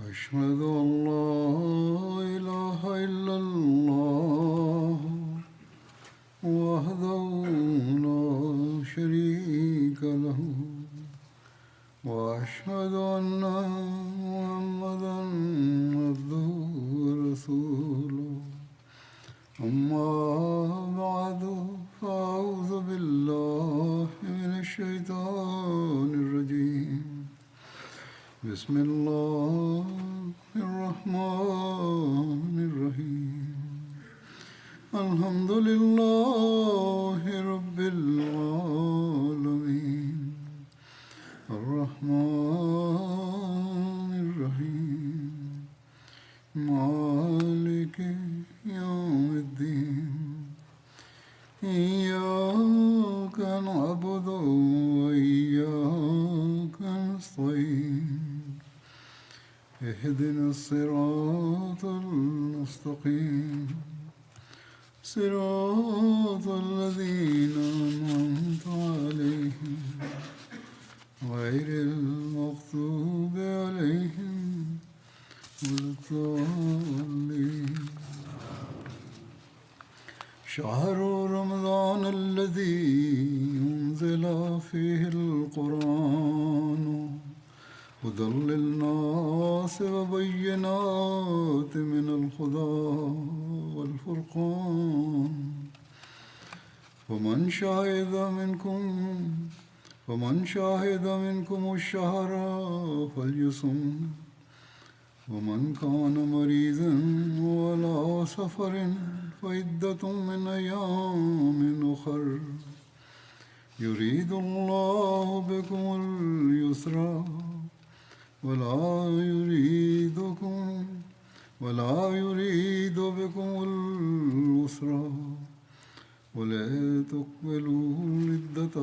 أشهد أن لا إله إلا الله وحده لا شريك له وأشهد أن محمدا عبده ورسوله أما بعد فأعوذ بالله من الشيطان الرجيم بسم الله الرحمن الرحيم الحمد لله رب العالمين الرحمن الرحيم مالك يوم الدين إياك نعبد وإياك نستعين اهدنا الصراط المستقيم صراط الذين أنعمت عليهم غير المغضوب عليهم ولا الضالين شهر رمضان الذي أنزل فيه القرآن هدى للناس وبينات من الهدى والفرقان ومن شهد منكم الشهر فليصم ومن كان مريضا وعلى سفر فعدة من أيام أخر يريد الله بكم اليسر ولا يريد بكم العسر ولتكملوا العدة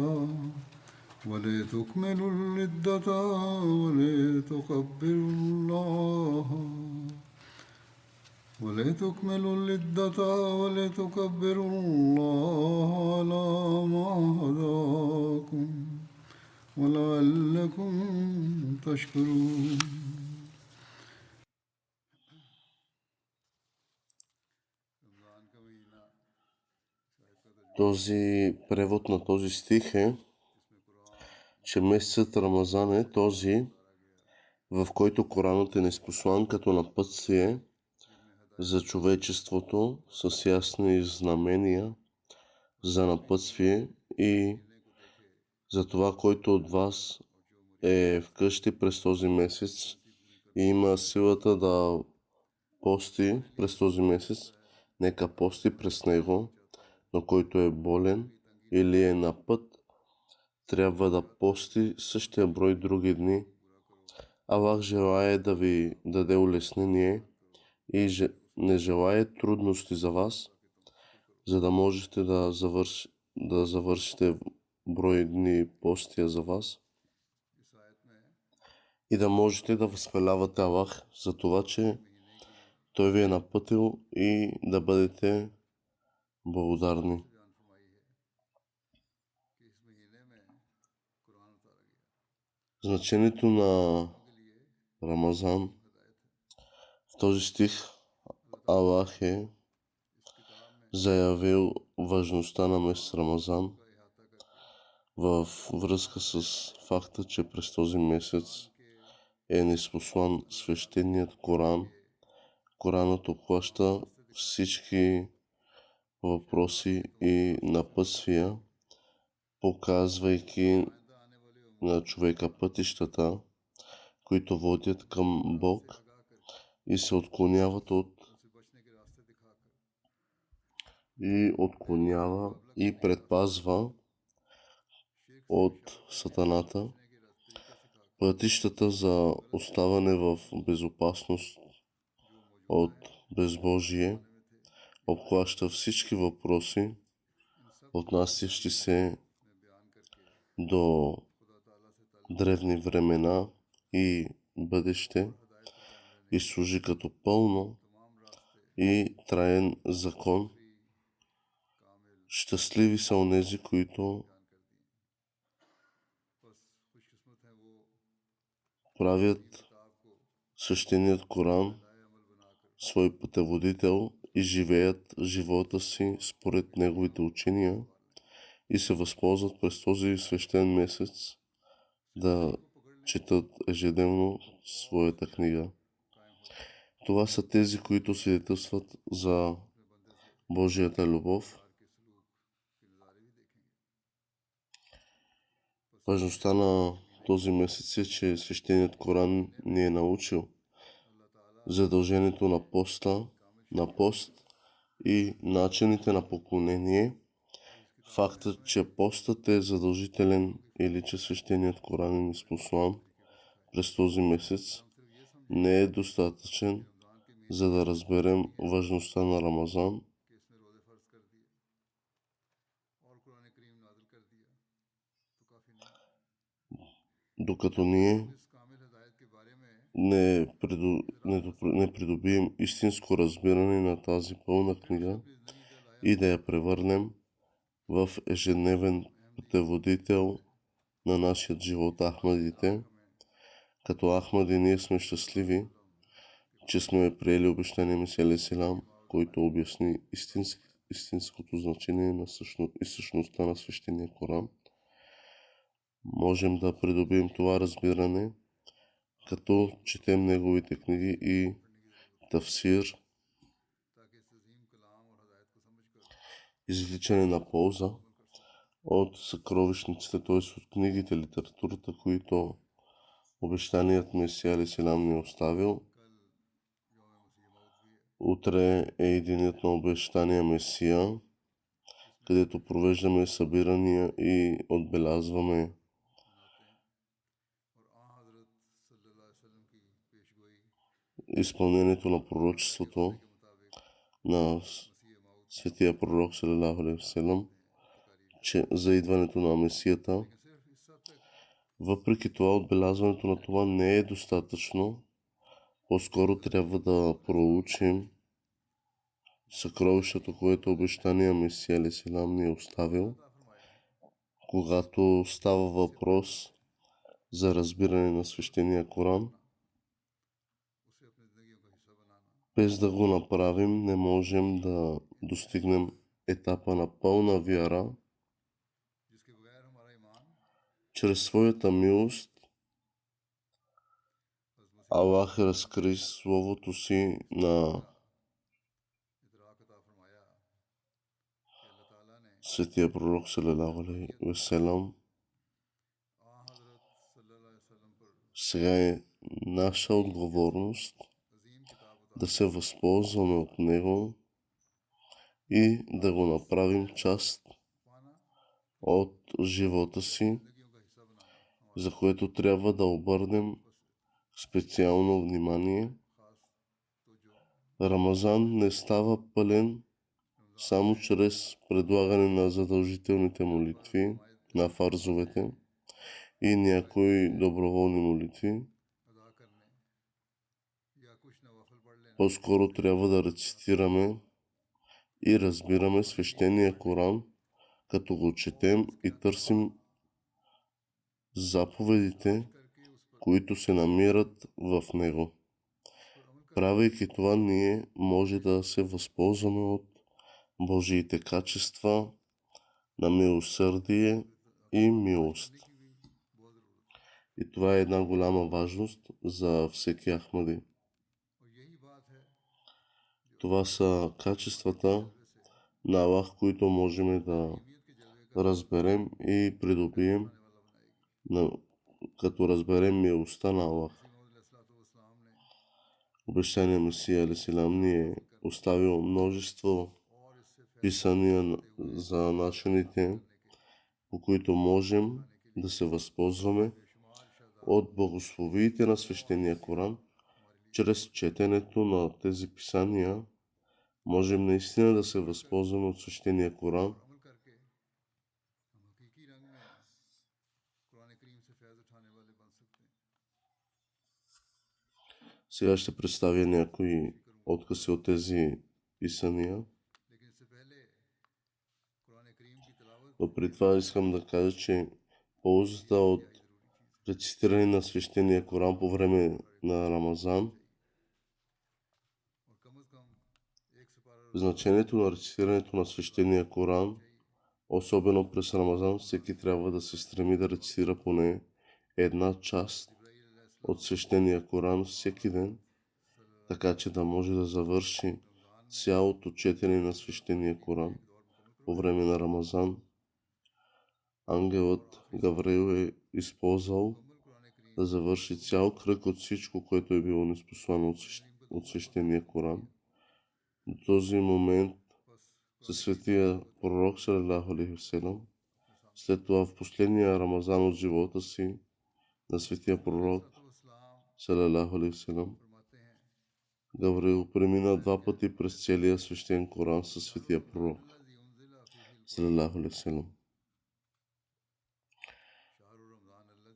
ولتكبروا الله على ما هداكم ولعلكم تشكرون. Този превод на този стих е, че месецът Рамазан е този, в който Коранът е неспослан като напътствие за човечеството с ясни знамения за напътствие и за това, който от вас е вкъщи през този месец и има силата да пости през този месец, нека пости през него, но който е болен или е на път, трябва да пости същия брой други дни. Аллах желае да ви даде улеснение и не желае трудности за вас, за да можете да завършите брой дни постия за вас и да можете да възхвалявате Аллах за това, че Той ви е напътил и да бъдете благодарни. Значението на Рамазан в този стих Аллах е заявил важността на месец Рамазан във връзка с факта, че през този месец е неспослан свещеният Коран. Коранът обхваща всички въпроси и напътствия, показвайки на човека пътищата, които водят към Бог и се отклонява и предпазва от сатаната. Пътищата за оставане в безопасност от безбожие обхваща всички въпроси, отнасящи се до древни времена и бъдеще, и служи като пълно и траен закон. Щастливи са онези, които правят свещеният Коран свой пътеводител и живеят живота си според неговите учения и се възползват през този свещен месец да четат ежедневно своята книга. Това са тези, които свидетелстват за Божията любов. Важността на този месец е, че свещеният Коран ни е научил задължението на пост и начините на поклонение. Фактът, че постът е задължителен или че свещеният Коран е ниспослан през този месец, не е достатъчен, за да разберем важността на Рамазан. Докато ние не придобием истинско разбиране на тази пълна книга и да я превърнем в ежедневен пътеводител на нашия живот, Ахмадите. Като Ахмади ние сме щастливи, че сме приели обещания Месия алейхи селам, който обясни истинското значение и същността на свещения Коран. Можем да придобием това разбиране, като четем неговите книги и тафсир, извличане на полза от съкровищниците, т.е. от книгите, литературата, които обещаният Месия алейхи селам ни е оставил. Утре е денят на обещания Месия, където провеждаме събирания и отбелязваме изпълнението на пророчеството на светия пророк салалаху алейхи ва салям, че за идването на Месията. Въпреки това, отбелязването на това не е достатъчно. По-скоро трябва да проучим съкровището, което обещания Месия алейхи селам ни е оставил, когато става въпрос за разбиране на свещения Коран. Без да го направим, не можем да достигнем етапа на пълна вяра. Чрез своята милост Аллах разкри Словото си на светия пророк салалаху алейхи ва салям. Сега е наша отговорност да се възползваме от него и да го направим част от живота си, за което трябва да обърнем специално внимание. Рамазан не става пълен само чрез предлагане на задължителните молитви, на фарзовете и някои доброволни молитви. По-скоро трябва да рецитираме и разбираме свещения Коран, като го четем и търсим заповедите, които се намират в него. Правейки това, ние може да се възползваме от Божиите качества на милосърдие и милост. И това е една голяма важност за всеки Ахмади. Това са качествата на Аллах, които можем да разберем и придобием, като разберем милостта на Аллах. Обещания Месия алейхи селам ни е оставил множество писания за начините, по които можем да се възползваме от благословиите на свещения Коран. Чрез четенето на тези писания можем наистина да се възползваме от свещения Коран. Сега ще представя някои откъси от тези писания. Но при това искам да кажа, че ползата от рецитиране на свещения Коран по време на Рамазан. Значението на рецитирането на свещения Коран, особено през Рамазан, всеки трябва да се стреми да рецитира поне една част от свещения Коран всеки ден, така че да може да завърши цялото четене на свещения Коран по време на Рамазан. Ангелът Гавриил е използвал да завърши цял кръг от всичко, което е било ниспослано от свещения Коран. До този момент със светия пророк салалаху алейхи васелам. След това в последния Рамазан от живота си на светия пророк салалаху алейхи васелам, Гавриил премина 2 пъти през целия свещен Коран със светия пророк салалаху алейхи васелам.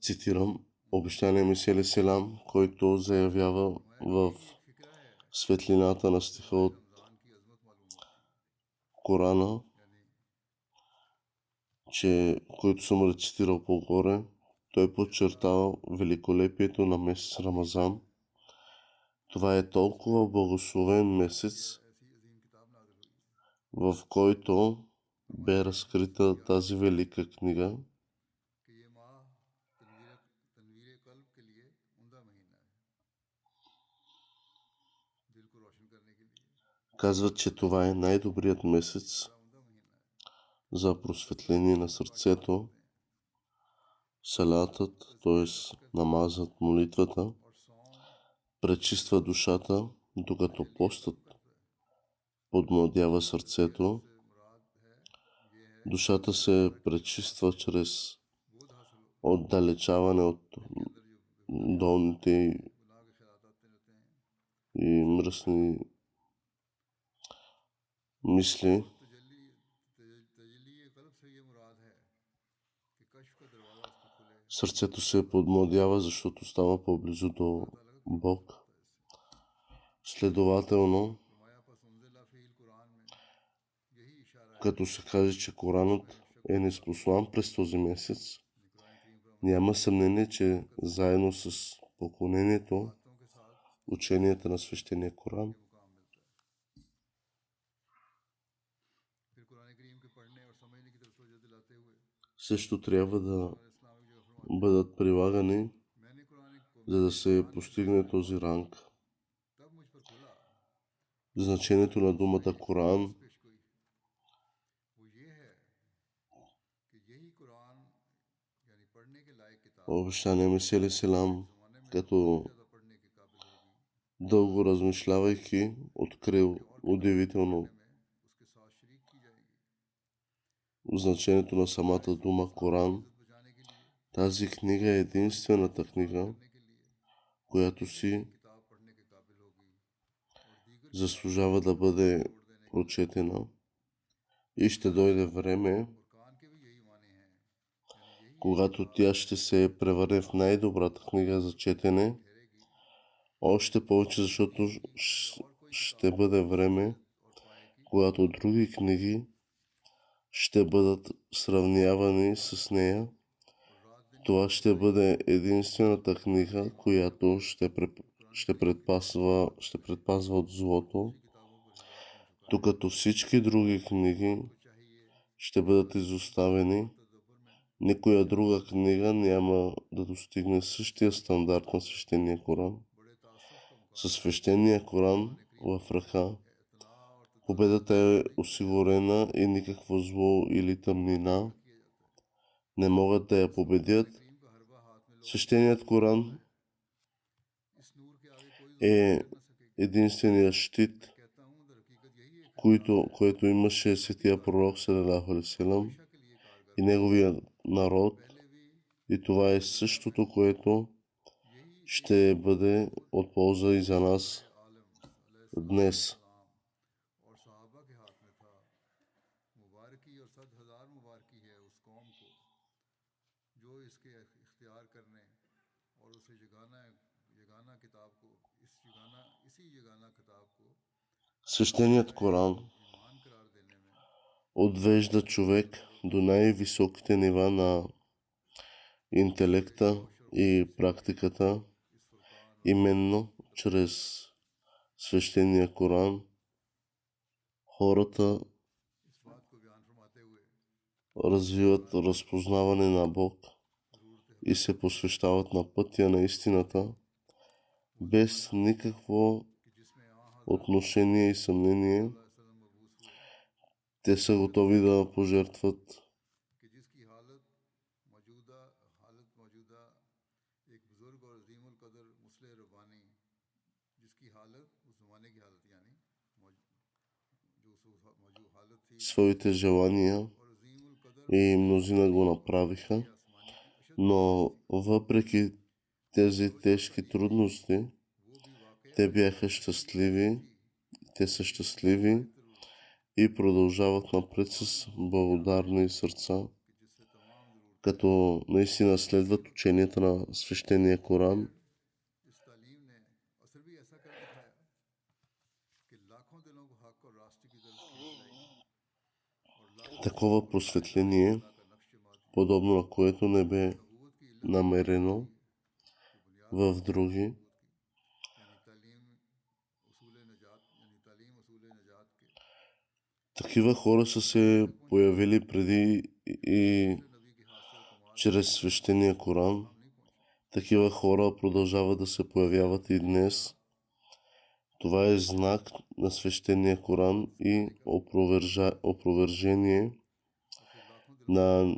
Цитирам обещания Месия селам, който заявява в светлината на стиха от Корана, който съм рецитирал по-горе. Той подчертава великолепието на месец Рамазан. Това е толкова благословен месец, в който бе разкрита тази велика книга. Казват, че това е най-добрият месец за просветление на сърцето. Салатът, т.е. намазът, молитвата, пречиства душата, докато постът подмладява сърцето. Душата се пречиства чрез отдалечаване от долните и мръсни мисли. Сърцето се подмладява, защото става по-близо до Бог. Следователно, като се каже, че Коранът е ниспослан през този месец, няма съмнение, че заедно с поклонението, ученията на свещения Коран, също трябва да бъдат прилагани, за да се постигне този ранг. Значението на думата Коран обещания Месия селам, като дълго размишлявайки, открил удивително значението на самата дума Коран. Тази книга е единствената книга, която си заслужава да бъде прочетена, и ще дойде време, когато тя ще се превърне в най-добрата книга за четене. Още повече, защото ще бъде време, когато други книги ще бъдат сравнявани с нея. Това ще бъде единствената книга, която ще предпазва от злото, докато всички други книги ще бъдат изоставени. Никоя друга книга няма да достигне същия стандарт на свещения Коран. Със свещения Коран в ръка победата е осигурена и никакво зло или тъмнина не могат да я победят. Свещеният Коран е единственият щит, който имаше светия пророк салалаху алейхи васелам и неговия народ, и това е същото, което ще бъде от полза и за нас днес. Свещеният Коран отвежда човек до най-високите нива на интелекта и практиката Именно чрез свещения Коран хората развиват разпознаване на Бог и се посвещават на пътя на истината, без никакво отношение и съмнение. Те са готови да пожертват своите желания и мнозина го направиха, но въпреки тези тежки трудности, те бяха щастливи, те са щастливи и продължават напред с благодарни сърца, като наистина следват ученията на свещения Коран. Такова просветление, подобно на което не бе намерено в други. Такива хора са се появили преди и чрез свещения Коран. Такива хора продължават да се появяват и днес. Това е знак на свещения Коран и опровержение на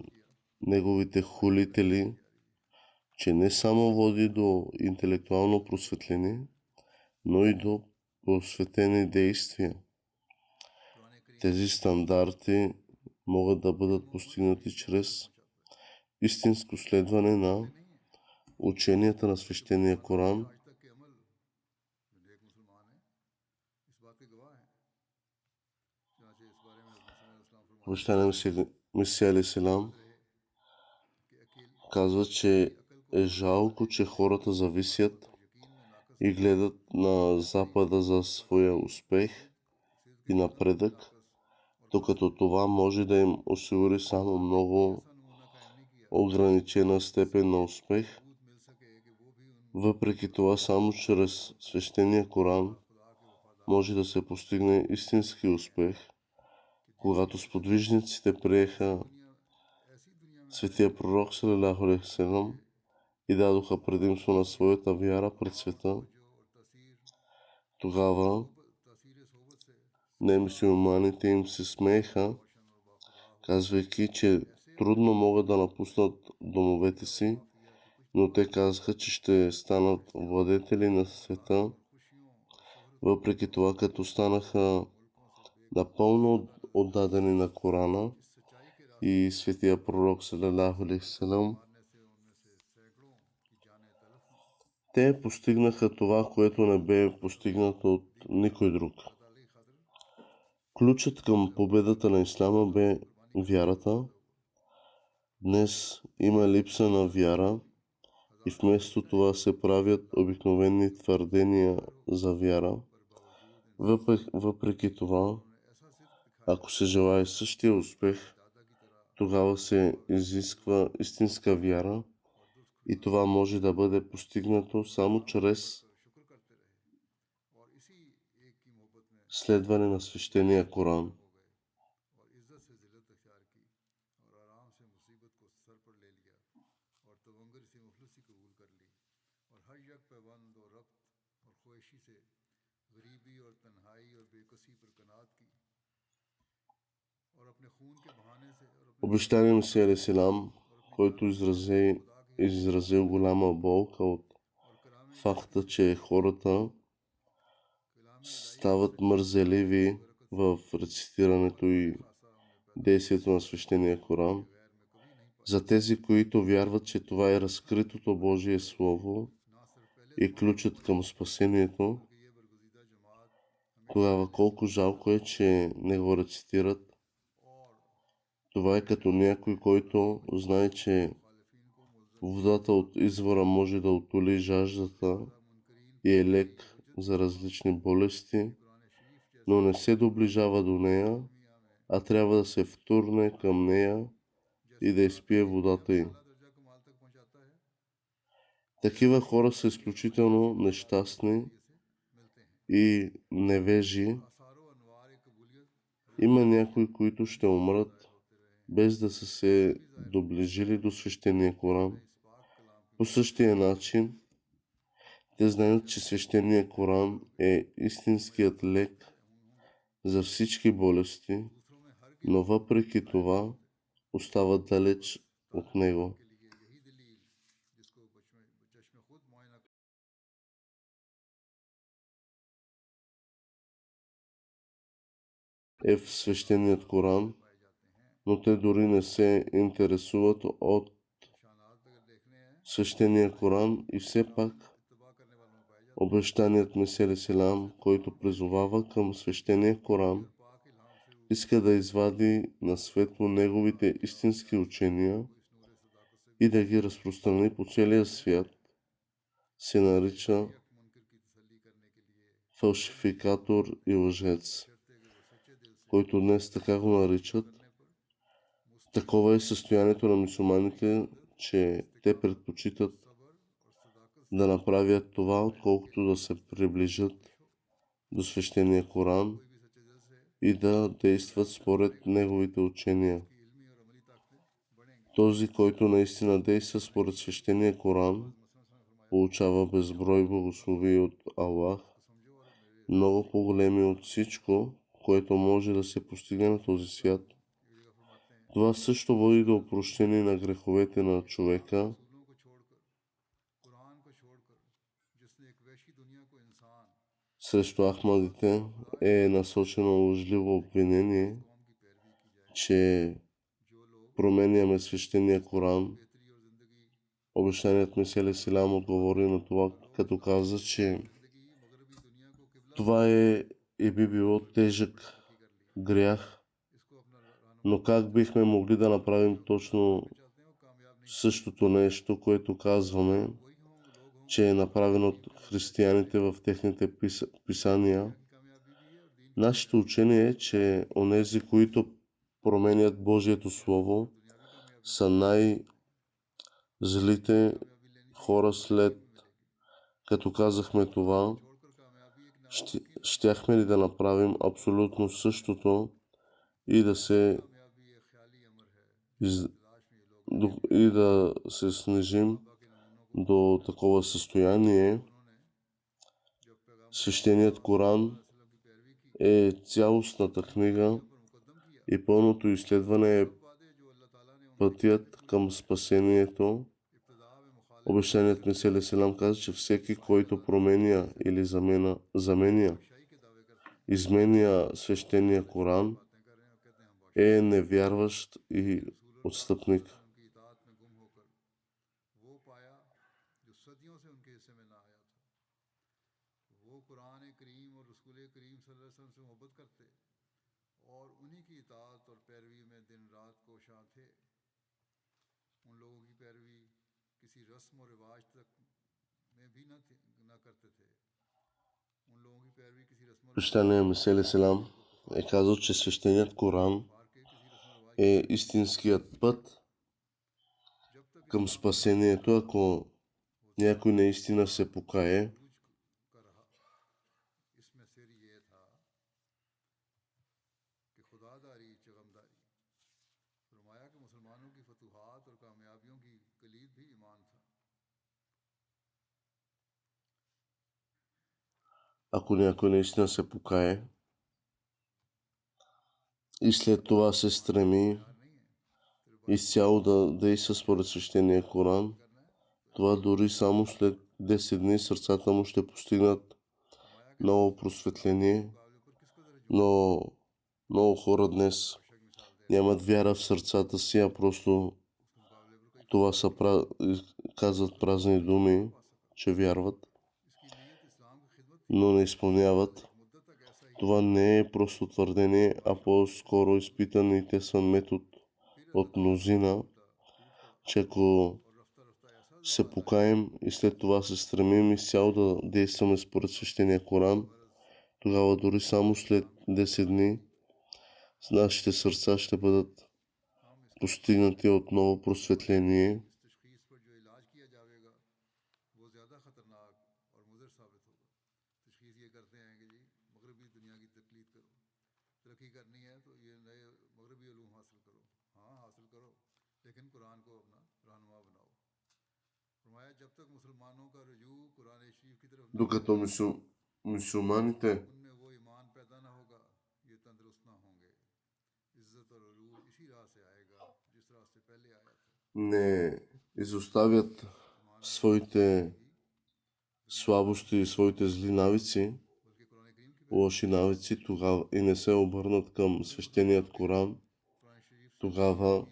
неговите хулители, че не само води до интелектуално просветление, но и до просветени действия. Тези стандарти могат да бъдат постигнати чрез истинско следване на ученията на свещения Коран. Обещания Месия алейхиссалам казва, че е жалко, че хората зависят и гледат на Запада за своя успех и напредък, докато това може да им осигури само много ограничена степен на успех. Въпреки това, само чрез свещения Коран може да се постигне истински успех. Когато сподвижниците приеха светия пророк салалаху алейхи ва салям и дадоха предимство на своята вяра пред света, тогава немюсюлманите им се смееха, казвайки, че трудно могат да напуснат домовете си, но те казаха, че ще станат владетели на света. Въпреки това, като станаха напълно отдадени на Корана и светия пророк салалаху алейхи ва салям, те постигнаха това, което не бе постигнато от никой друг. Ключът към победата на ислама бе вярата. Днес има липса на вяра и вместо това се правят обикновени твърдения за вяра. Въпреки това, ако се желае същия успех, тогава се изисква истинска вяра и това може да бъде постигнато само чрез следване на свещения Коран. Обещания Месия алейхиссалам, който изразил голяма болка от факта, че хората стават мързеливи в рецитирането и действието на свещения Коран. За тези, които вярват, че това е разкритото Божие Слово и ключът към спасението, тогава колко жалко е, че не го рецитират. Това е като някой, който знае, че водата от извора може да утоли жаждата и е лек за различни болести, но не се доближава до нея, а трябва да се втурне към нея и да изпие водата й. Такива хора са изключително нещастни и невежи. Има някои, които ще умрат без да са се доближили до свещения Коран. По същия начин, те знаят, че свещения Коран е истинският лек за всички болести, но въпреки това остават далеч от него. Е в свещеният Коран, но те дори не се интересуват от свещения Коран и все пак обещаният Месия Селам, който призовава към свещения Коран, иска да извади на светло неговите истински учения и да ги разпространи по целия свят, се нарича фалшификатор и лъжец, който днес така го наричат. Такова е състоянието на мюсюлманите, че те предпочитат да направят това, отколкото да се приближат до свещения Коран и да действат според неговите учения. Този, който наистина действа според свещения Коран, получава безброй благословии от Аллах, много по-големи от всичко, което може да се постигне на този свят. Това също води до опрощение на греховете на човека. Срещу Ахмадите е насочено лъжливо обвинение, че променяме свещения Коран. Обещаният Месия Селам отговори на това, като каза, че това би било тежък грях, но как бихме могли да направим точно същото нещо, което казваме, че е направено от християните в техните писания. Нашето учение е, че онези, които променят Божието Слово, са най-злите хора след като казахме това, щяхме ли да направим абсолютно същото и да се снижим до такова състояние. Свещеният Коран е цялостната книга и пълното изследване е пътят към спасението. Обещаният Месия Селам каза, че всеки, който променя или изменя свещения Коран, е невярващ и отстъпник. Обещаният Месия Селам е казал, че свещеният Коран е истинският път към спасението, ако някой наистина се покае. Ако някой наистина се покае и след това се стреми изцяло да действа според свещения Коран, това дори само след 10 дни сърцата му ще постигнат ново просветление, но много хора днес нямат вяра в сърцата си, а просто това са казват празни думи, че вярват, но не изпълняват. Това не е просто твърдение, а по-скоро изпитан и тесен метод от мнозина, че ако се покаем и след това се стремим изцяло да действаме според свещения Коран, тогава дори само след 10 дни нашите сърца ще бъдат постигнати от ново просветление. Докато мюсюлманите не изоставят своите слабости и своите зли навици, лоши навици, тогава и не се обърнат към свещеният Коран, тогава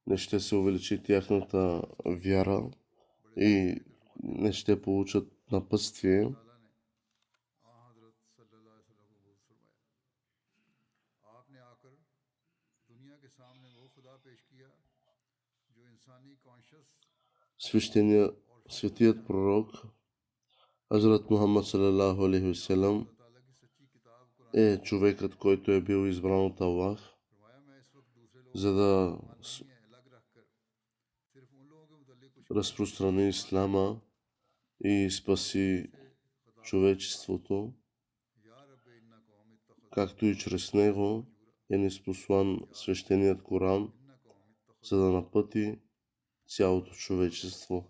не ще се увеличи тяхната вяра и не ще получат напътствие. Светият пророк Хазрат Мухаммад салалаху алейхи васелам е човекът, който е бил избран от Аллах, за да разпространи ислама и спаси човечеството, както и чрез него е ниспослан свещеният Коран, за да напъти цялото човечество.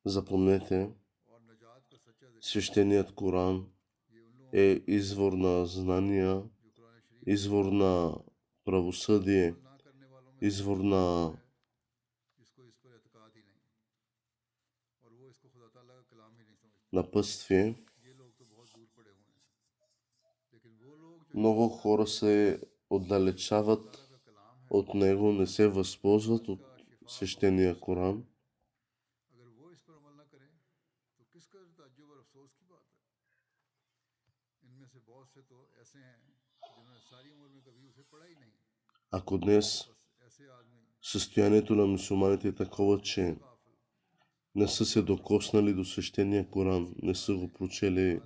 Запомнете, свещеният Коран е извор на знания, извор на правосъдие, извор на напътствие. Много хора се отдалечават от него, не се възползват от свещения Коран. Ако днес състоянието на мюсюлманите е такова, че не са се докоснали до свещения Коран, не са го прочели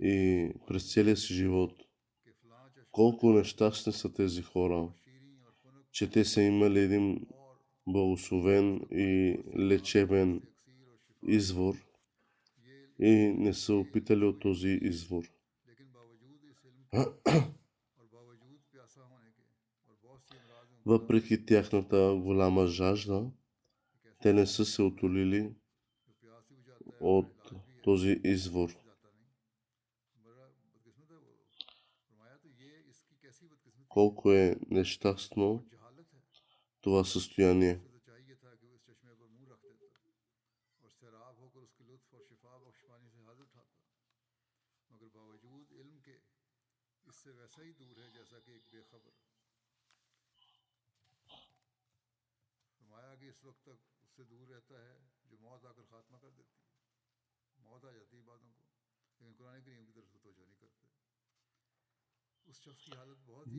и през целия си живот, колко нещастни са тези хора, че те са имали един благословен и лечебен извор и не са опитали от този извор. Въпреки тяхната голяма жажда, те не са се отолили от този извор. Колко е нещастно това състояние.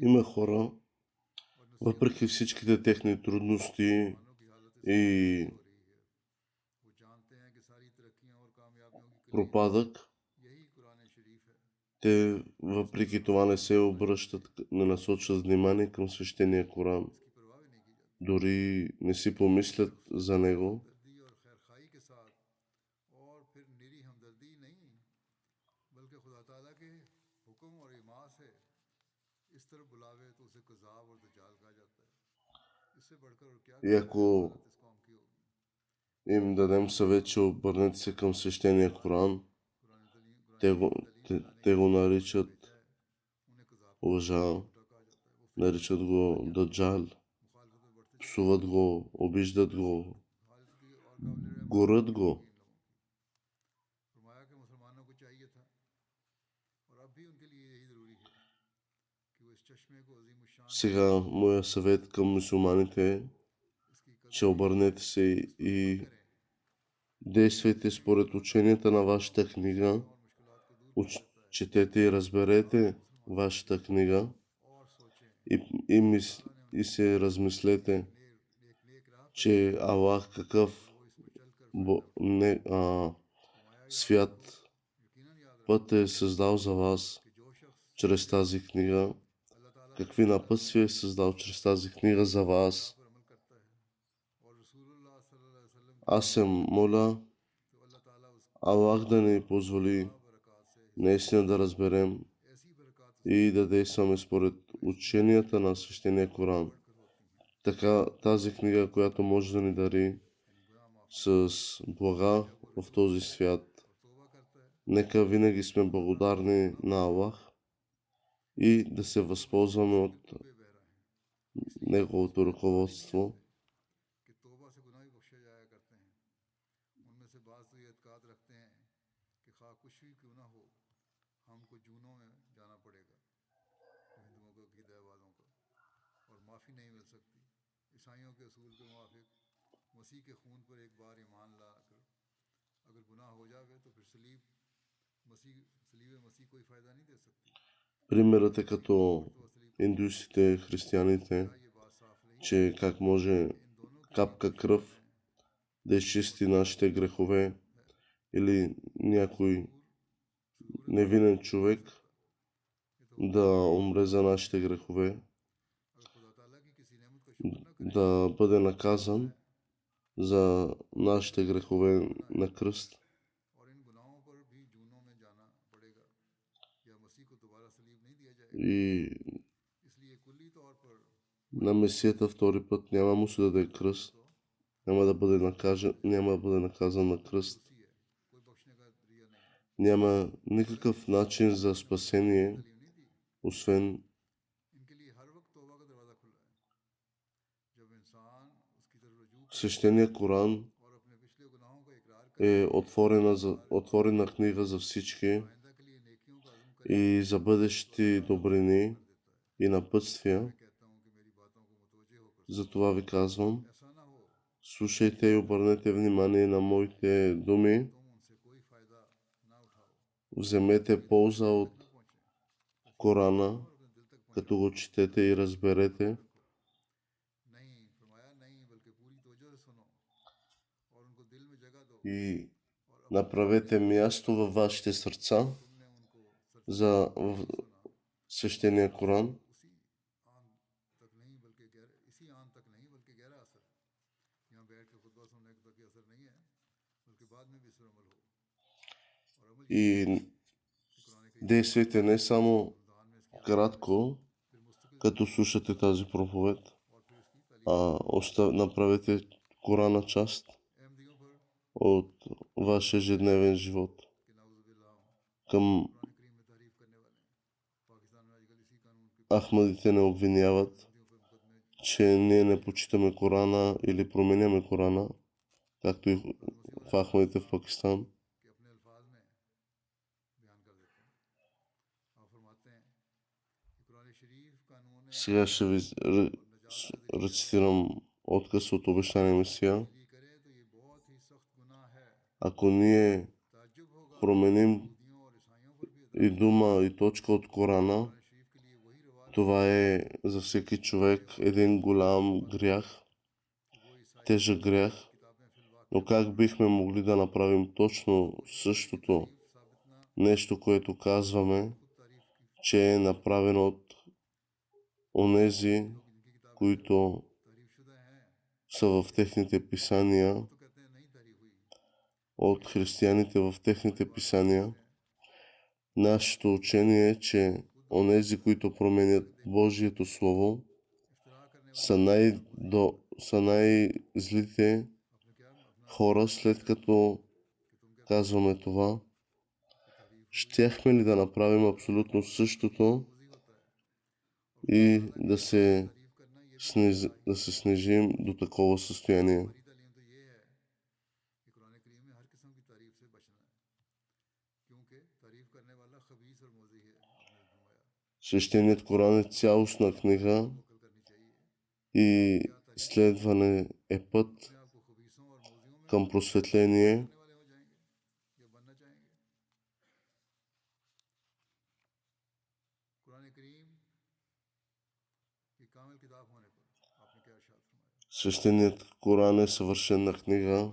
Има хора, въпреки всичките техни трудности и пропадък, те въпреки това не се обръщат, не насочват внимание към свещения Коран. Дори не си помислят за него. И ако им дадем съвет, че обърнете се към свещения Коран, те го наричат лъжа, наричат го даджал, псуват го, обиждат го, горят го. Сега моя съвет към мюсюлманите е, че обърнете се и действайте според ученията на вашата книга, четете и разберете вашата книга и се размислете, че Аллах какъв свят път е създал за вас чрез тази книга какви напътствия е създал чрез тази книга за вас. Аз се моля Аллах да ни позволи наистина да разберем и да действаме според ученията на свещения Коран. Така тази книга, която може да ни дари с блага в този свят. Нека винаги сме благодарни на Аллах и да се възползваме от Неговото ръководство. Примерът е като индуистите, християните, че как може капка кръв да изчисти нашите грехове или някой невинен човек да умре за нашите грехове, да бъде наказан за нашите грехове на кръст. И на Месията втори път няма му се даде кръст, няма да бъде наказан на кръст. Няма никакъв начин за спасение, освен свещения Коран е отворена книга за всички и за бъдещи добрини и напътствия. Затова ви казвам, слушайте и обърнете внимание на моите думи. Вземете полза от Корана, като го четете и разберете. И направете място във вашите сърца за свещения Коран. И действайте не само кратко, като слушате тази проповед, а направете Корана част от вашия ежедневен живот. Към Ахмадите не обвиняват, че ние не почитаме Корана или променяме Корана, както и в Ахмадите в Пакистан. Сега ще ви рецитирам отказ от обещания Месия. Ако ние променим и дума и точка от Корана, това е за всеки човек един голям грях, тежък грях. Но как бихме могли да направим точно същото нещо, което казваме, че е направено от онези, които са в техните писания, от християните в техните писания. Нашето учение е, че онези, които променят Божието Слово, са най-злите хора, след като казваме това. Щяхме ли да направим абсолютно същото и да се снижим до такова състояние? Свещеният Коран е цялостна книга и следване е път към просветление. Свещеният Коран е съвършена книга.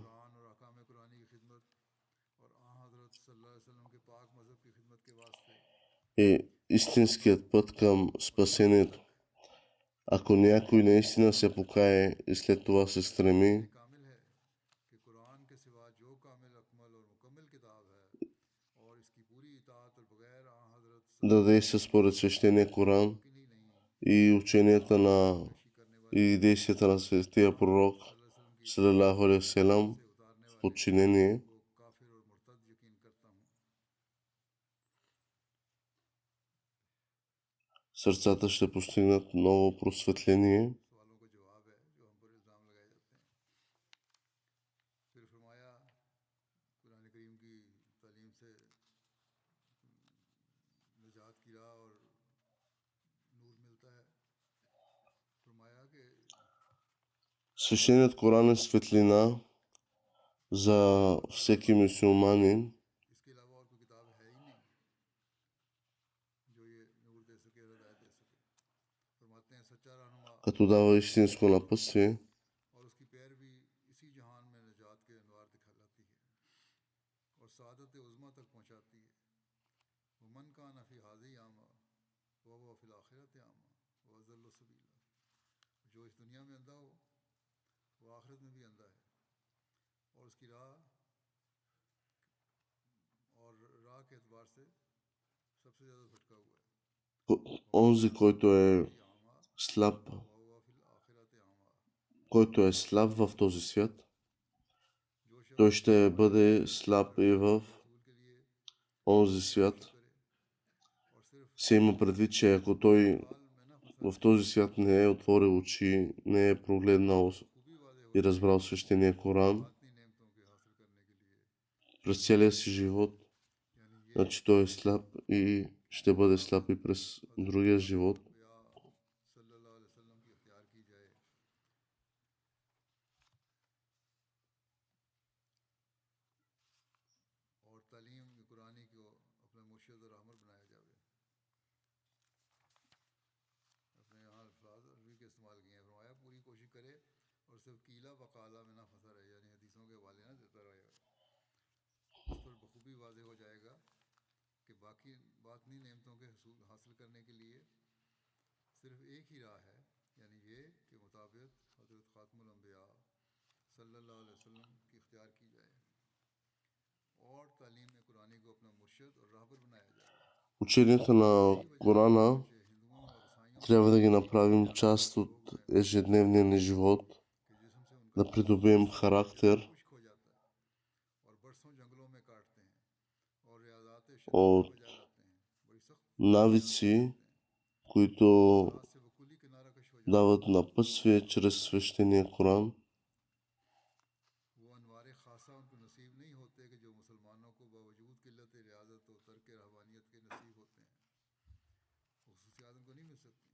Е истинският път към спасението. Ако някой наистина се покае и след това се стреми कामिल है कि कुरान के सिवा जो कामिल अकमल और मुकम्मल किताब है और इसकी पूरी इताअत और बगैर आ हजरत да действа според свещения Коран मुमकिन ही नहीं и ученията на पेशी करने वाले и действията на Светия Пророк, सल्लल्लाहु अलैहि वसल्लम की салалаху алейхи васелам, से उतारने в वाले подчинение, को काफिर और मुर्तद यकीन करता हूँ сърцата ще постигнат ново просветление. सवालों का जवाब है जो हम पर इल्जाम लगाए जाते हैं फिर फरमाया कुरान करीम की तालीम से निजात की राह और नूर मिलता है फरमाया कि Свещеният Коран е светлина за всеки мюсюлманин, इसके अलावा और कोई किताब है ही नहीं जो ये नूर दे सके और हिदायत दे सके फरमाते हैं सच्चा रहनुमा като дава истинско напътствие, और उसकी पैरवी इसी जहान में निजात के अनवार दिखलाती है और सादत उज़्मा तक पहुंचाती है वमन का नफ़ी हाजी आमा वह फिल आखिरत आमा वह ज़ल्लु सबीला जो इस दुनिया में अंधा हो वो आखिरत में भी अंधा है और उसकी राह और राह के एतबार से सबसे ज़्यादा भटका हुआ है онзи, който е आमा слаб, वह फिल आखिरत आमा който е слаб в този свят, जो शख्स той ще бъде слаб и в रसूल के लिए онзи свят. करे और सिर्फ Се има предвид, че ако той हाल में ना फंसा в този свят не е отворил очи, не е прогледнал खूबी वादे हो и разбрал свещения Коран बातनी नेमतों के हासिल करने के लिए през целия си живот, यानी ये значи той е слаб и ще бъде слаб и през другия живот. या सल्लल्लाहु अलैहि वसल्लम की इख्तियार की जाए और तालीम कुरानी को अपना मुर्शिद और रहबर बनाया जाए अपने यहाँ अल्फाज अरबी के इस्तेमाल किए हैं फरमाया पूरी कोशिश करे और सिर्फ कीला वकाला में ना फंसा रहे यानी हदीसों के हवाले ना देता रहेगा उस पर बखूबी वाज़ेह हो जाएगा कि बाकी बातनी नेमतों के हासिल करने के लिए सिर्फ एक ही राह है यानी ये कि मुताबिक हज़रत ख़ातमुल अंबिया सल्लल्लाहु अलैहि वसल्लम की इख्तियार की जाए और तालीम में कुरानी को अपना मुर्शिद और रहबर बनाया जाए Ученията на Корана कि हिंदुओं और ईसाइयों трябва да ги направим част от ежедневния ни живот, के जिस्म से उनका да придобием характер खुश्क हो जाता है और बरसों जंगलों में काटते हैं और रियाज़ात शदीद от बजा लाते हैं बड़ी सख्त навици, които रात से वकुली किनारा कश हो जाते дават напътствие чрез свещения Коран. हैं वो अनवार खासा उनको नसीब नहीं होते कि जो मुसलमानों को बावजूद किल्लत रियाजत और तर्क रहबानियत के नसीब होते हैं वो खसूसियात उनको नहीं मिल सकती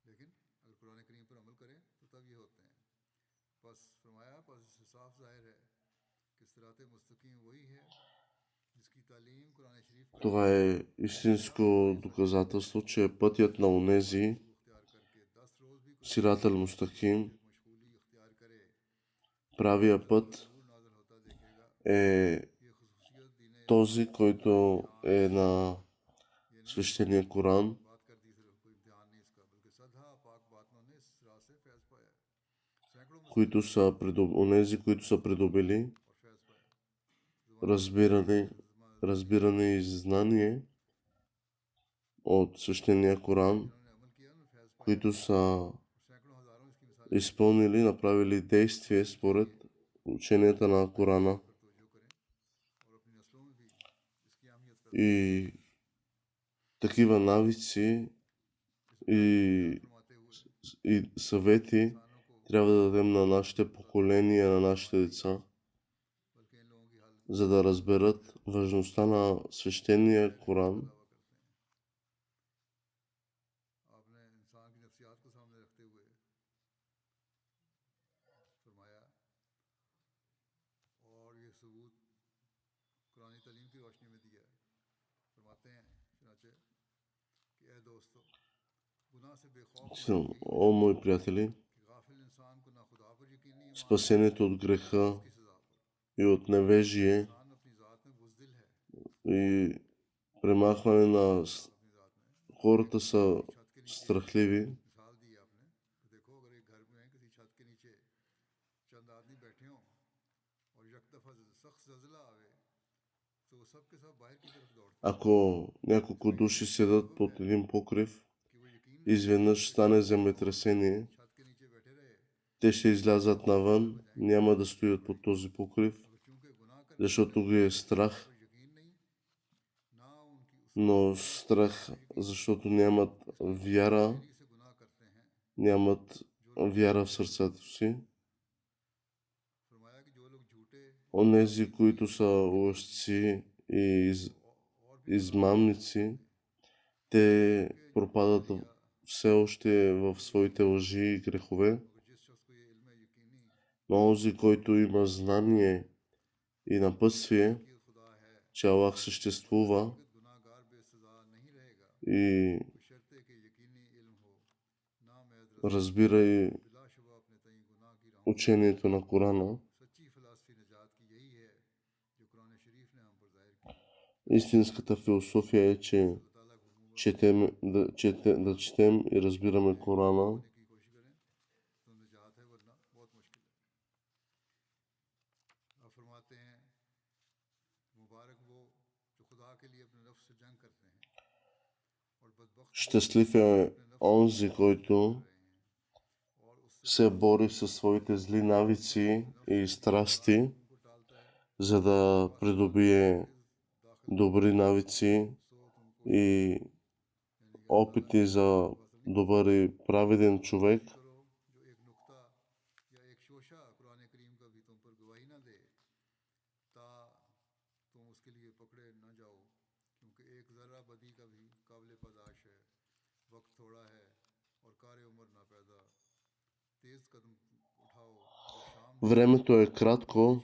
लेकिन अगर कुरान करीम पर अमल करें तो तब ये होते हैं बस फरमाया बस इससे साफ जाहिर है कि सिरात मुस्तकीम वही है जिसकी तालीम कुरान शरीफ करती Това е истинско доказателство, че пътят на онези, इख्तियार करके 10 रोज़ भी कुरान Сират ал-Мустаким, मशगूली इख्तियार करे правия път नूर नाज़िल होता देखेगा е ये खसूसियत दीन този, който е на свещения Коран, बात कर दी सिर्फ कोई इम्तिहान नहीं इसका बल्कि सदा पाक बातों ने इस राह से फैज़ पाया सैकड़ों които са онези, които са придобили और फैज़ पाया разбиране, разбиране и знание от свещения Коран, जिन्होंने अमल किया उन्होंने फैज़ पाया които са सैकड़ों हज़ारों इसकी मिसाल изпълнили, направили действие според ученията на Корана. पर तवज्जो करें और अपनी नस्लों में भी इसकी अहमियत पैदा И такива навици и, फरमाते हुए и съвети इंसानों को трябва да дадем на нашите поколения, на нашите деца, बल्कि इन लोगों की हालत за да разберат важността на свещения Коран. दावा करते हैं आपने इंसान की नफ्सियात को सामने रखते हुए फरमाया और ये सबूत कुरानी तालीम की रोशनी में दिया है फरमाते हैं चुनाचे कि ए दोस्तों गुनाह से बेखौफ О, мои приятели, कि गाफिल इंसान को ना खुदा पर यकीन नहीं ईमान спасението от греха की सजा पर и от невежие इंसान अपनी ज़ात में बुज़दिल है и премахване на अपनी ज़ात में хората са छत के नीचे страхливи. मिसाल दी आपने Ако няколко души седат под един покрив, изведнъж стане земетресение, те ще излязат навън, няма да стоят под този покрив, защото ги е страх, но страх, защото нямат вяра в сърцето си. Онези, които са лъжци и измамници, те пропадат все още в своите лъжи и грехове. Но онзи, който има знание и напътствие, че Аллах съществува и разбира и учението на Корана, истинската философия е, че да четем и разбираме Корана, щастлив е онзи, който се бори със своите зли навици и страсти, за да придобие добри навици и опити за добър и праведен човек. Времето е кратко,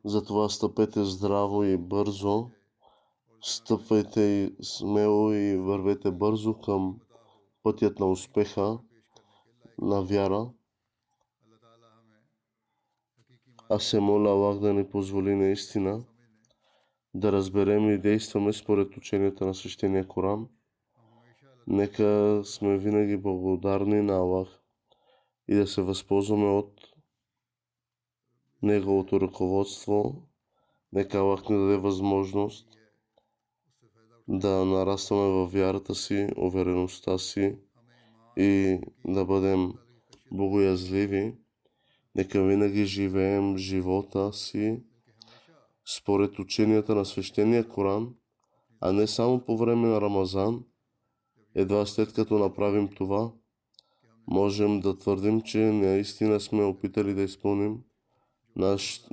затова стъпете здраво и бързо, стъпвайте смело и вървете бързо към пътят на успеха, на вяра. Аз се моля Аллах да ни позволи наистина да разберем и действаме според ученията на свещения Коран. Нека сме винаги благодарни на Аллах и да се възползваме от Неговото ръководство. Нека Аллах ни даде възможност да нарастваме във вярата си, увереността си и да бъдем богоязливи. Нека винаги живеем живота си според ученията на свещения Коран, а не само по време на Рамазан. Едва след като направим това, можем да твърдим, че наистина сме опитали да изпълним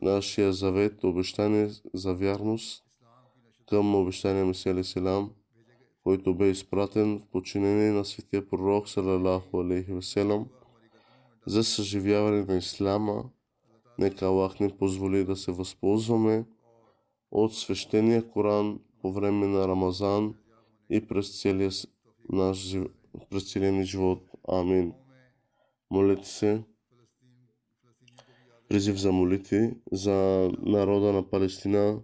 нашия завет, обещание за вярност към обещания Месия алейхи селам, който бе изпратен в подчинение на светия пророк салалаху алейхи васелам за съживяване на исляма. Нека Аллах ни позволи да се възползваме от свещения Коран по време на Рамазан и през целия ни живот. Амин. Молете се. Призив за молитви за народа на Палестина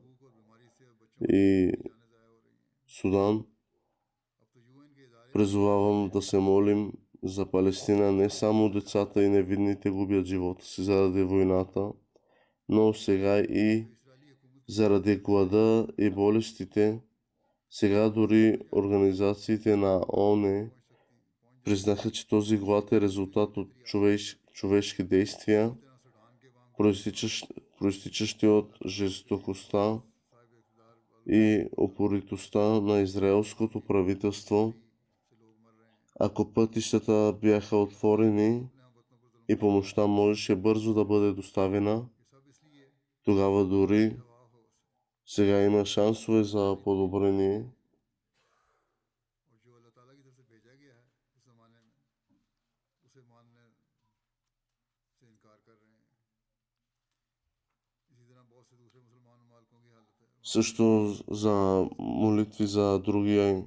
и Судан. Призовавам да се молим за Палестина. Не само децата и невинните губят живота си заради войната, но сега и заради глада и болестите. Сега дори организациите на ООН признаха, че този глад е резултат от човешки действия, проистичащи от жестокостта и упоритостта на израелското правителство. Ако пътищата бяха отворени и помощта можеше бързо да бъде доставена, тогава дори сега има шансове за подобрение. Също за молитви за другия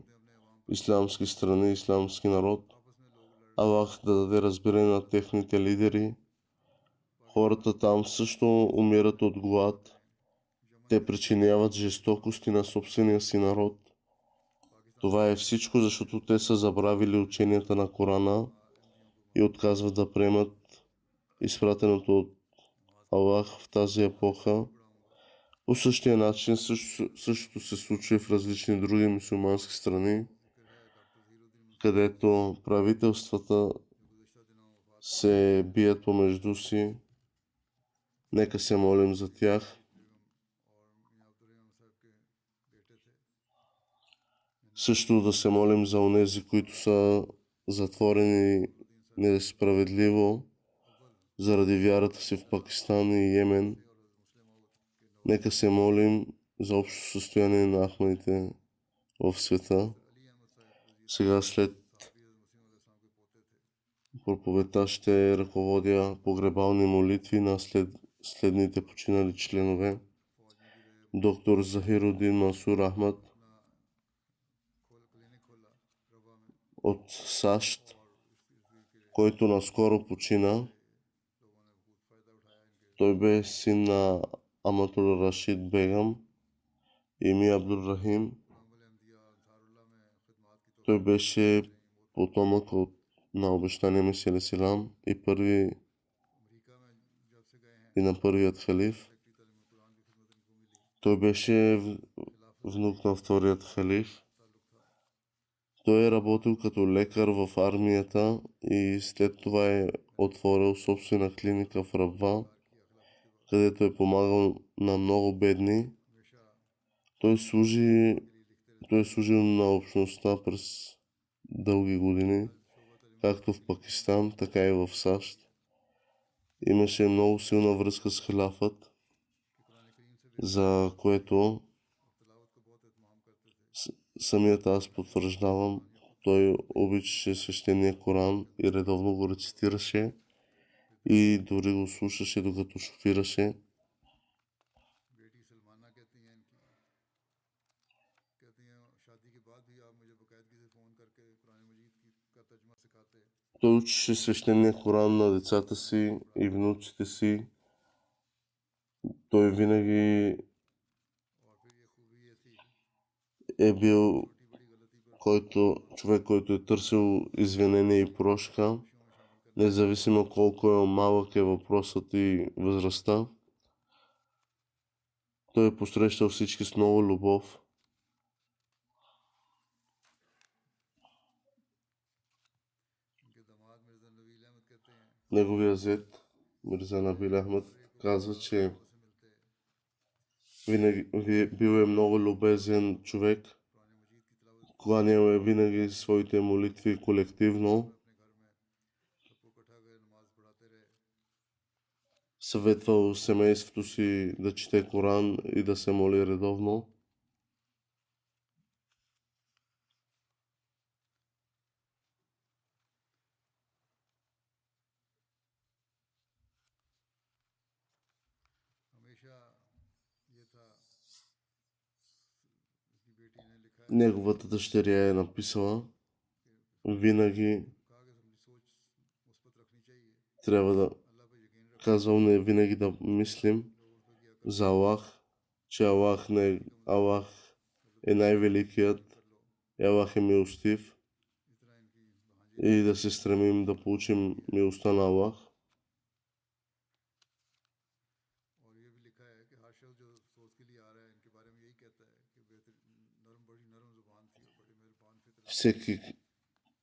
ислямски страни, ислямски народ. Аллах да даде разбиране на техните лидери. Хората там също умират от глад. Те причиняват жестокости на собствения си народ. Това е всичко, защото те са забравили ученията на Корана и отказват да приемат изпратеното от Аллах в тази епоха. По същия начин същото се случва и в различни други мюсюлмански страни, където правителствата се бият помежду си. Нека се молим за тях. Също да се молим за онези, които са затворени несправедливо заради вярата си в Пакистан и Йемен. Нека се молим за общо състояние на ахмадите в света. Сега след проповедта ще ръководя погребални молитви на следните починали членове. Доктор Захирудин Мансур Ахмад от САЩ, който наскоро почина. Той бе син на Аматур Рашид Бегам и Ми Абдур Рахим. Той беше потомък на обещания Месия Силам и на първият халиф. Той беше внук на вторият халиф. Той е работил като лекар в армията и след това е отворил собствена клиника в Рабва, където е помагал на много бедни. Той е служил на общността през дълги години, както в Пакистан, така и в САЩ. Имаше много силна връзка с халафът, за което самият аз потвърждавам. Той обичаше свещения Коран и редовно го рецитираше и дори го слушаше докато шофираше. Той учеше свещения Коран на децата си и внуците си. Той винаги е бил човек, който е търсил извинение и прошка, независимо колко малък е въпросът и възрастта. Той е посрещал всички с много любов. Неговия зет, Мирза Набил Ахмад, казва, че винаги бил е много любезен човек. Кланял е винаги своите молитви колективно. Съветвал семейството си да чете Коран и да се моли редовно. Неговата дъщеря е написала: винаги трябва да казвам, винаги да мислим за Аллах, че Аллах е най-великият, Аллах е милостив и да се стремим да получим милостта на Аллах.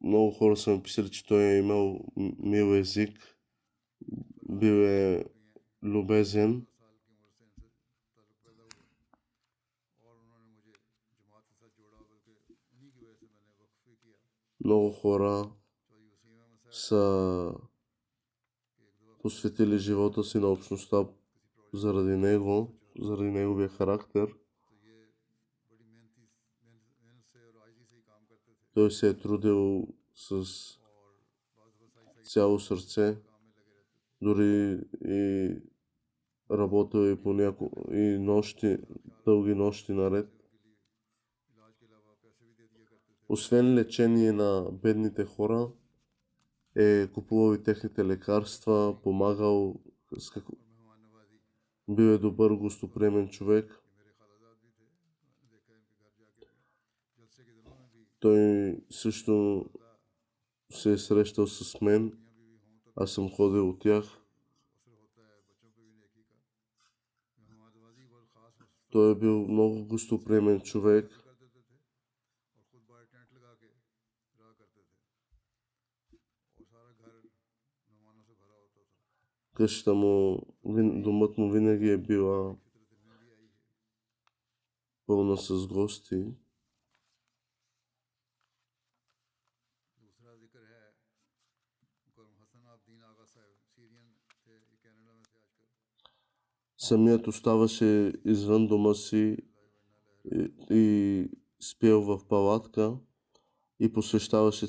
Много хора са ми писали, че той е имал мил език, бил е любезен. Много хора са посветили живота си на общността заради него, заради неговия характер. Той се е трудил с цяло сърце, дори и работил и дълги нощи наред. Освен лечение на бедните хора, е купувал и техните лекарства, помагал, бил е добър, гостоприемен човек. Той също се е срещал с мен. Аз съм ходил от тях. Той е бил много гостоприемен човек. कर देते थे और खुद बाहर टेंट लगा के रहा करते थे और सारा घर मेहमानों से भरा होता था। Къщата му, домът му винаги е била फितरत इनमें भी आई है। пълна с гости. दूसरा जिक्र है मुकर्रम हसन आबदीन आगा साहब सीरियन थे, ये कनाडा में थे आजकल। Самият оставаше извън дома си и спел в палатка и посвещаваше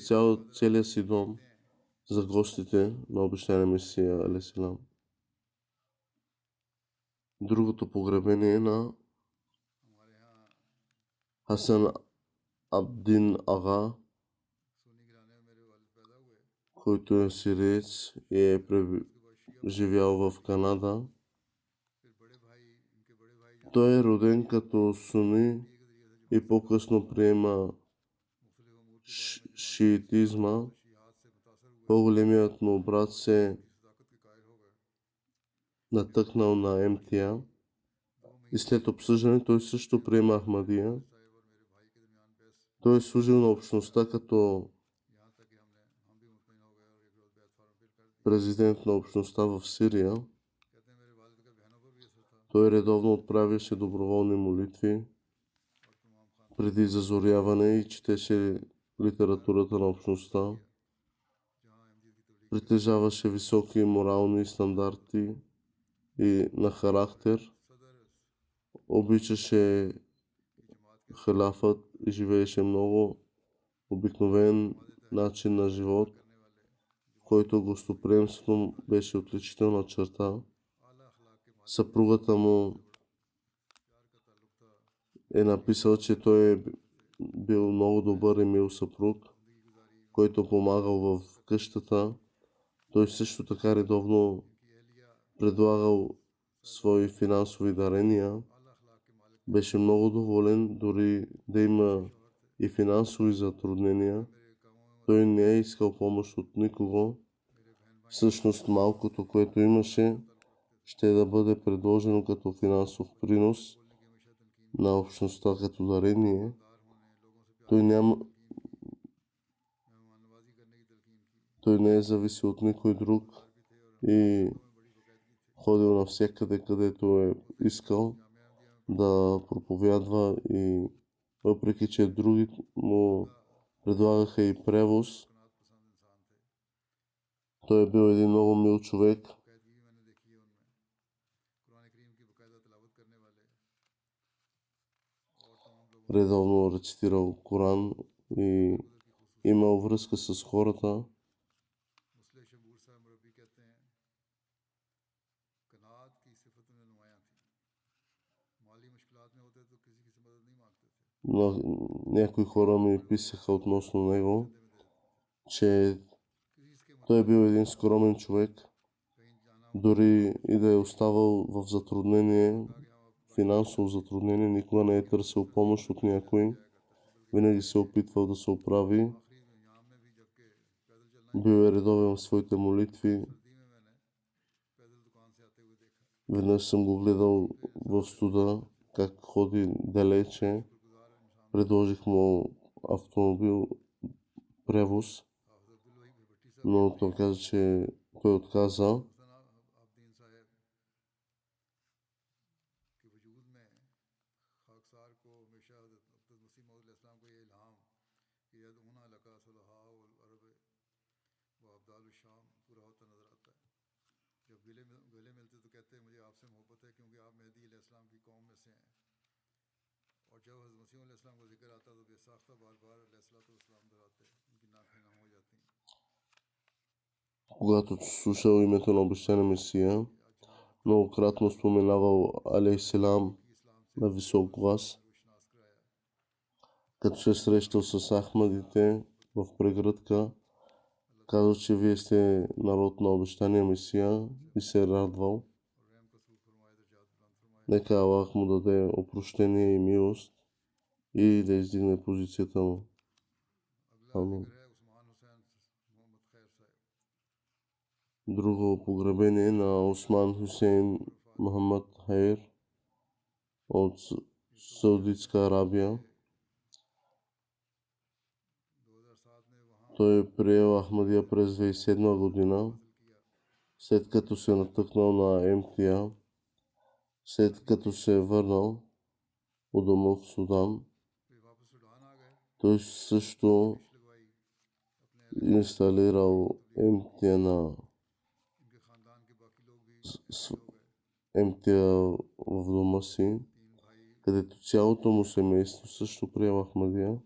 целия си дом за гостите на обещания Месия алейхиссалам. Другото погребение е на हमारे यहाँ Хасан Абдин Ага, सुन्नी घराने में मेरे वालिद पैदा हुए, който е сириец и е उसके बाद शिया живял в Канада. फिर बड़े भाई इनके बड़े भाई जो Той е роден като суни के जरिए से и по-късно приема मुख्तलिफ अमूर के बारे में шиитизма. शियात से मुतासर हुए, По-големият му брат се इस ताकत के कायल हो गए। натъкнал на МТА 2 и महीने след обсъждане той също приема Ахмадия. साहिब और मेरे भाई के दरमियान बहस, Той е служил на общността като यहाँ तक कि हम भी मुतमईन हो गए और एक रोज बैत फार्म फिल कर दी। президент на общността в Сирия. कहते हैं मेरे वालिद का बहनों पर भी असर था Той редовно отправяше доброволни молитви और तमाम खान преди зазоряване и четеше литературата на общността. जहाँ अहमदियत की तबलीग Притежаваше високи морални стандарти и на характер. सदर Обичаше की जमात के халафът и живееше много обикновен начин на живот, करने वाले в който гостоприемството беше отличителна черта. आला अखलाक के मालिक Съпругата му प्यार का ताल्लुक था, е написал, че той е бил много добър и мил съпруг, जिंदगी गुजारी, който помагал в къщата. Той също така редовно की एहलिया предлагал свои финансови дарения. आला अखलाक के मालिक Беше много доволен, дори да има и финансови затруднения. मेरे कामों में Той не е искал помощ от никого. मेरे बहन भाई Всъщност малкото, което имаше, ще да бъде предложено като финансов принос बोलने की हमेशा तनकीन на общността като дарение. दार होने, लोगों से प्यार Той няма, मेहमान नवाजी करने की तलकीन की। той не е зависел от никой друг भी थे और и में बड़ी बाकायदगी थी। ходил навсякъде, където е искал जामिया अहमदिया да проповядва и въпреки, че други му предлагаха и превоз, कनात पसंद इंसान थे। той е бил един много мил човек. बाकायदगी भी मैंने देखी है उनमें, कुरान करीम की बाकायदा तिलावत करने वाले और तमाम लोगों Редовно рецитирал Коран и उधर की खुसूस। имал връзка с хората. मुस्लिह शबूर साहब मुरब्बी कहते हैं कनात की सिफत में नुमायां थी, माली मुश्किलात में होते तो किसी से मदद नहीं मांगते थे, Но някои хора ми писаха относно него, दे में दे देते थे। че किसी इसके той е бил един скромен човек. कहीं जाना Дори и да е оставал в затруднение, होगा कि हम अब финансово затруднение, никога не е търсил помощ от някой. Винаги се е опитвал да се оправи. आखिरी में यहाँ में भी जबकि पैदल चलना Бил е редовен в своите молитви. सर्दी में मैंने पैदल दुकान से आते हुए देखा, Веднъж съм го гледал в студа, как ходи далече. शुक्रगुजार इंसान। Предложих му автомобил, превоз, हाफिज अब्दुल वहीद भट्टी साहब но той каза, че той отказа. हसन आबदीन साहब के वजूद में खाकसार को हमेशा हज़रत मसीह मौद अलैहिस्सलाम को ये इल्हाम कि यदउना लका सुलहा वल अरब व अब्दाल शाम पूरा होता नजर आता है। जब गले मिलते तो कहते हैं मुझे आपसे मोहब्बत है क्योंकि आप मेहदी अलैहिस्सलाम की कौम में से हैं, और जब हज़रत मसीह अलैहिस्सलाम का जिक्र आता तो बेसाख्ता बार बार अलैहिस्सलाम दोहराते, उनकी नाकें नम हो जाती। Когато слушал името на обещания Месия, многократно споменавал алейхиссалам कि इस्लाम से на висок глас. रोशनास कराया। Като се е срещал с Ахмадите в прегръдка, казал, че вие сте народ на обещания Месия и се е радвал. और रहम का सूख फरमाए, दर्जात बुलंद फरमाए। Нека Аллах му даде опрощение и милост и да издигне позицията му. अगला Амин. जिक्र है उस्मान हुसैन मोहम्मद खैर साहब, Друго погребение на Осман Хусейн Мохаммад Хайер от Саудитска Арабия. Той е приел Ахмадия през 2007 година, след като се е натъкнал на МТА, след като се е върнал у дома в Судан. Той също инсталирал МТА в дома си, където цялото му семейство също приема Ахмадия.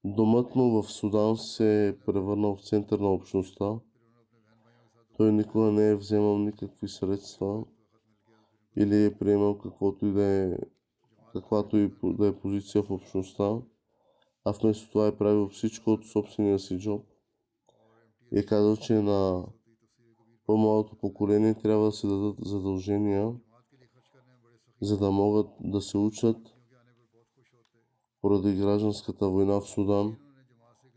Домът му в Судан се е превърнал в център на общността. Той никога не е вземал никакви средства или е приемал каквато и да е позиция в общността, а вместо това е правил всичко от собствения си джоб. И е казал, че на по-малото поколение трябва да се дадат задължения, за да могат да се учат. Поради гражданската война в Судан,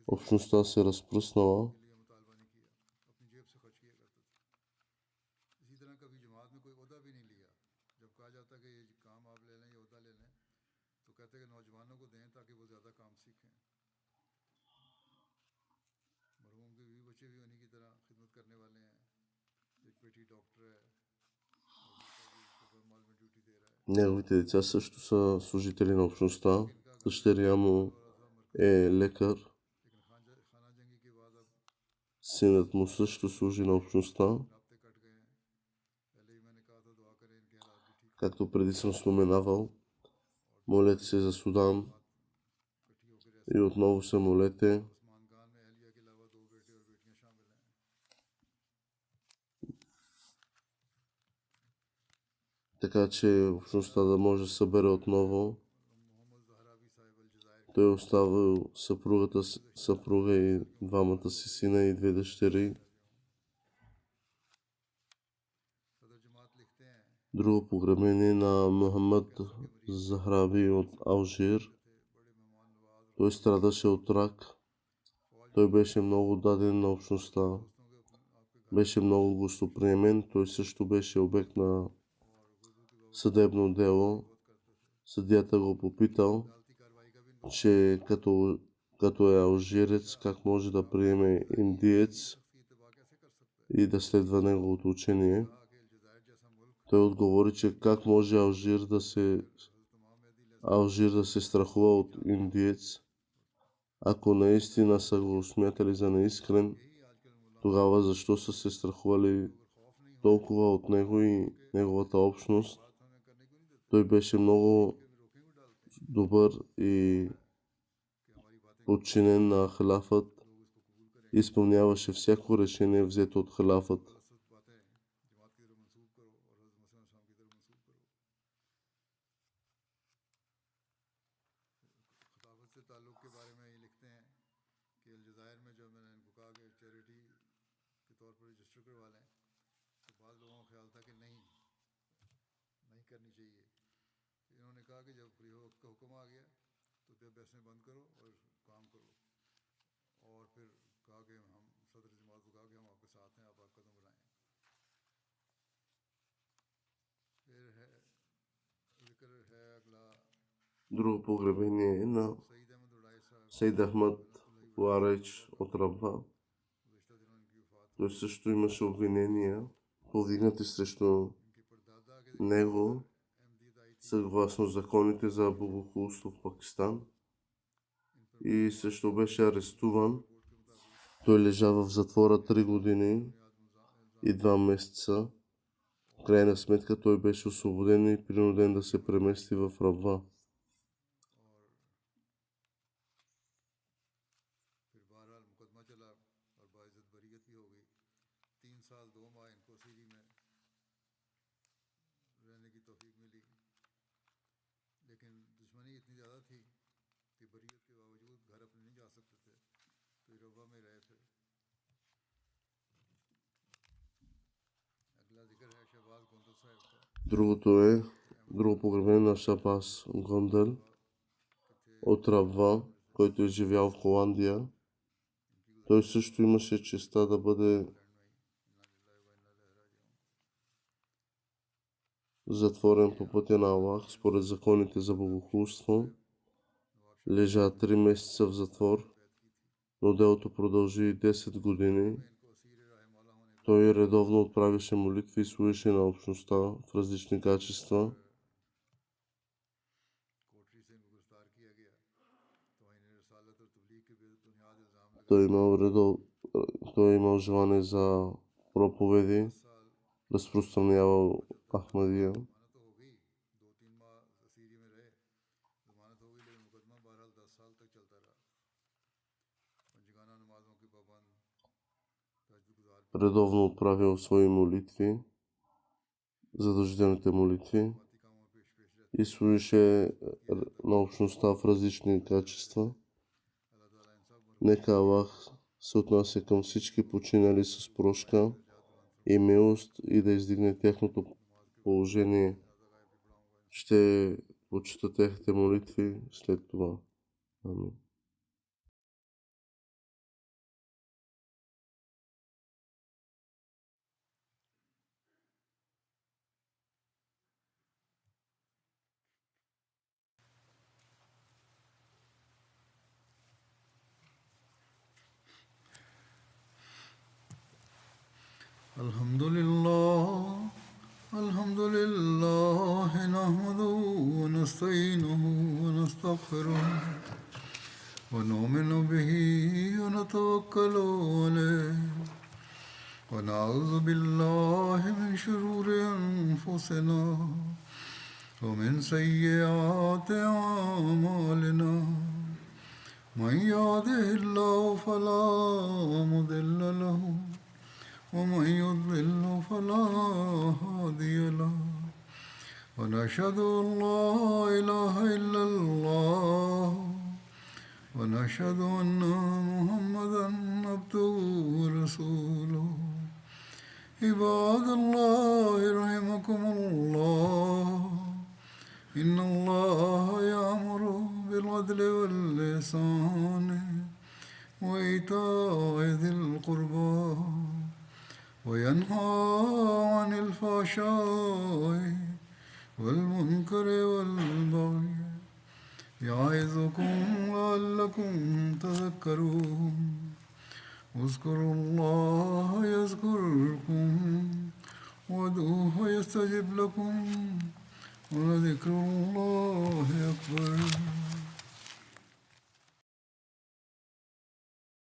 общността се разпръснала. Неговите деца също са служители на общността. Дъщеря му е лекар. Синът му също служи на общността. Както преди съм споменавал, молете се за Судан и отново се молете. Така че общността да може да се събере отново. Той е оставил съпруга и двамата си сина и две дъщери. Друго погребение на Мохамед Захраби от Алжир. Той страдаше от рак. Той беше много даден на общността. Беше много гостоприемен. Той също беше обект на съдебно дело. Съдията го попитал, че като е алжирец, как може да приеме индиец и да следва неговото учение. Той отговори, че как може Алжир да се страхува от индиец. Ако наистина са го смятали за неискрен, тогава защо са се страхували толкова от него и неговата общност? Той беше много добър и подчинен на халафът. Изпълняваше всяко решение, взето от халафът. Друго погребение е на Сейд Ахмад Уарейч от Рабва. Той също имаше обвинения, повдигнати срещу него, съгласно законите за богохулство в Пакистан. И също беше арестуван. Той лежа в затвора 3 години и 2 месеца. В крайна сметка той беше освободен и принуден да се премести в Рабва. Друго погребение на Шабас Гондел от Рабва, който е живял в Холандия. Той също имаше честа да бъде затворен по пътя на Аллах според законите за богохулство, лежа 3 месеца в затвор, но делото продължи 10 години. Той редовно отправяше молитви и служеше на общността в различни качества. Той имал желание за проповеди, разпространявал Ахмадия. Редовно отправял свои молитви, задължителните молитви и служеше на общността в различни качества. Нека Аллах се отнася към всички починали с прошка и милост и да издигне тяхното положение. Ще почита техните молитви след това. Амин. الحمد لله نحمده ونستعينه ونستغفره ونؤمن به ونتوكل عليه ونعوذ بالله من شرور أنفسنا ومن سيئات أعمالنا من يهده الله فلا مضل له ومن يضلل فلا هادي له ونشهد أن لا إله إلا الله ونشهد أن محمدا عبده ورسوله عباد الله رحمكم الله إن الله يأمر بالعدل والإحسان وإيتاء ذي القربى وينهى عن الفحشاء والمنكر والبغي يعظكم لعلكم تذكرون اذكروا الله يذكركم وادعوه يستجب لكم ولذكر الله أكبر.